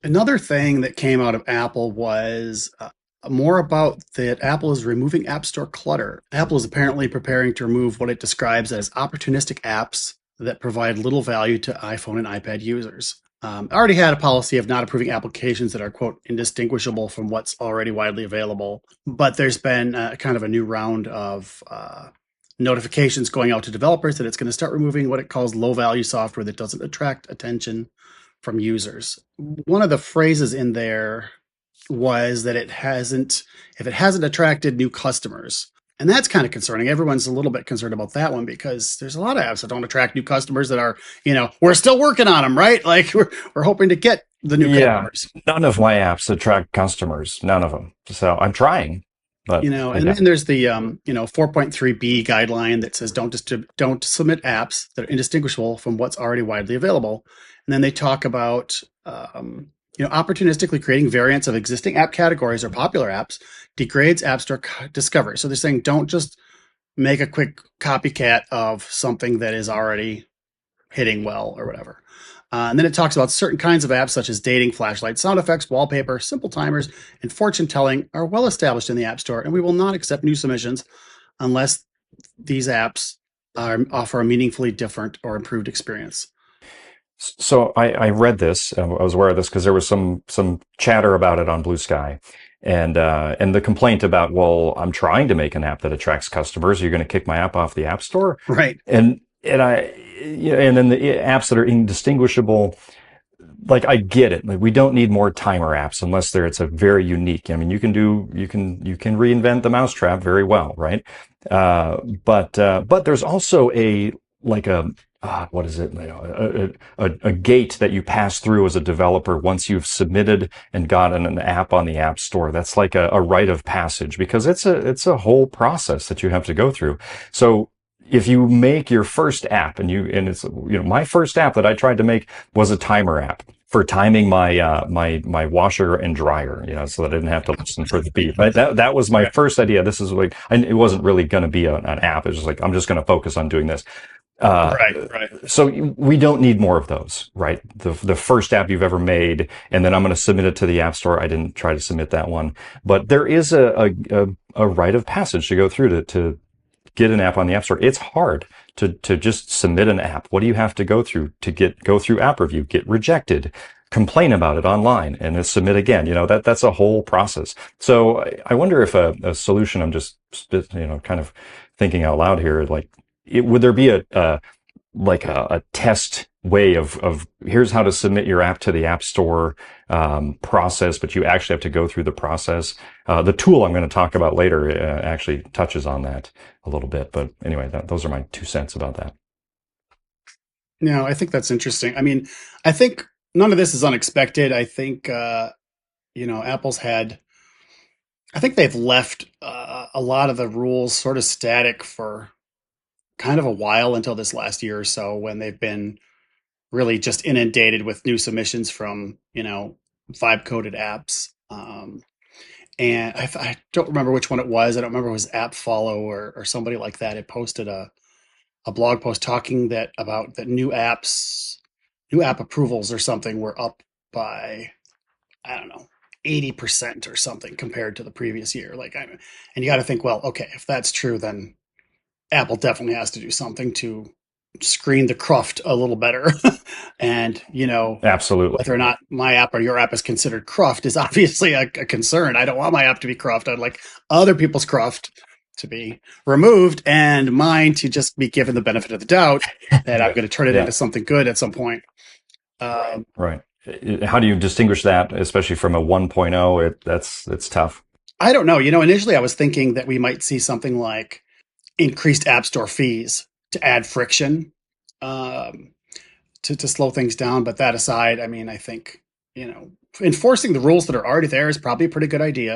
Another thing that came out of Apple was more about that Apple is removing App Store clutter. Apple is apparently preparing to remove what it describes as opportunistic apps that provide little value to iPhone and iPad users. Already had a policy of not approving applications that are, quote, indistinguishable from what's already widely available. But there's been kind of a new round of notifications going out to developers that it's going to start removing what it calls low value software that doesn't attract attention from users. One of the phrases in there was that if it hasn't attracted new customers. And that's kind of concerning. Everyone's a little bit concerned about that one because there's a lot of apps that don't attract new customers that are, we're still working on them, right? Like we're hoping to get the new Yeah, customers. none of my apps attract customers. None of them. So I'm trying, but And then there's the 4.3b guideline that says don't submit apps that are indistinguishable from what's already widely available. And then they talk about opportunistically creating variants of existing app categories or popular apps degrades App Store discovery. So they're saying don't just make a quick copycat of something that is already hitting well or whatever. And then it talks about certain kinds of apps such as dating, flashlights, sound effects, wallpaper, simple timers, and fortune telling are well established in the App Store, and we will not accept new submissions unless these apps offer a meaningfully different or improved experience. so I read this. I was aware of this because there was some chatter about it on Blue Sky, and the complaint about, well, I'm trying to make an app that attracts customers. You're going to kick my app off the App Store, Right. and then the apps that are indistinguishable. Like, I get it. Like, we don't need more timer apps unless it's a very unique. I mean, you can reinvent the mousetrap very well, right? But there's also what is it? A gate that you pass through as a developer once you've submitted and gotten an app on the App Store. That's like a rite of passage because it's a whole process that you have to go through. So if you make your first app and it's, my first app that I tried to make was a timer app for timing my washer and dryer, so that I didn't have to listen for the beep. That was my Right. first idea. This is like, and it wasn't really going to be an app. It was just like, I'm just going to focus on doing this. Uh, Right. Right. so we don't need more of those, right? The first app you've ever made, and then I'm going to submit it to the App Store. I didn't try to submit that one, but there is a rite of passage to go through to get an app on the App Store. It's hard to just submit an app. What do you have to go through to go through app review, get rejected, complain about it online, and then submit again? That's a whole process. So I wonder if a solution, I'm just, kind of thinking out loud here, like, would there be a test way of here's how to submit your app to the App Store process, but you actually have to go through the process. The tool I'm going to talk about later actually touches on that a little bit. But anyway, those are my 2 cents about that. No, I think that's interesting. I mean, I think none of this is unexpected. I think Apple's had. I think they've left a lot of the rules sort of static for kind of a while until this last year or so when they've been really just inundated with new submissions from, vibe coded apps. And I don't remember which one it was. I don't remember if it was App Follow or somebody like that. It posted a blog post talking about that new app approvals or something were up by, I don't know, 80% or something compared to the previous year. And you got to think, well, okay, if that's true, then Apple definitely has to do something to screen the cruft a little better. And, Absolutely. whether or not my app or your app is considered cruft is obviously a concern. I don't want my app to be cruft. I'd like other people's cruft to be removed and mine to just be given the benefit of the doubt that I'm going to turn it Yeah. into something good at some point. Um, Right. How do you distinguish that, especially from a 1.0? It's tough. I don't know. Initially I was thinking that we might see something like increased App Store fees to add friction, um, to slow things down. But that aside, I mean, I think, enforcing the rules that are already there is probably a pretty good idea.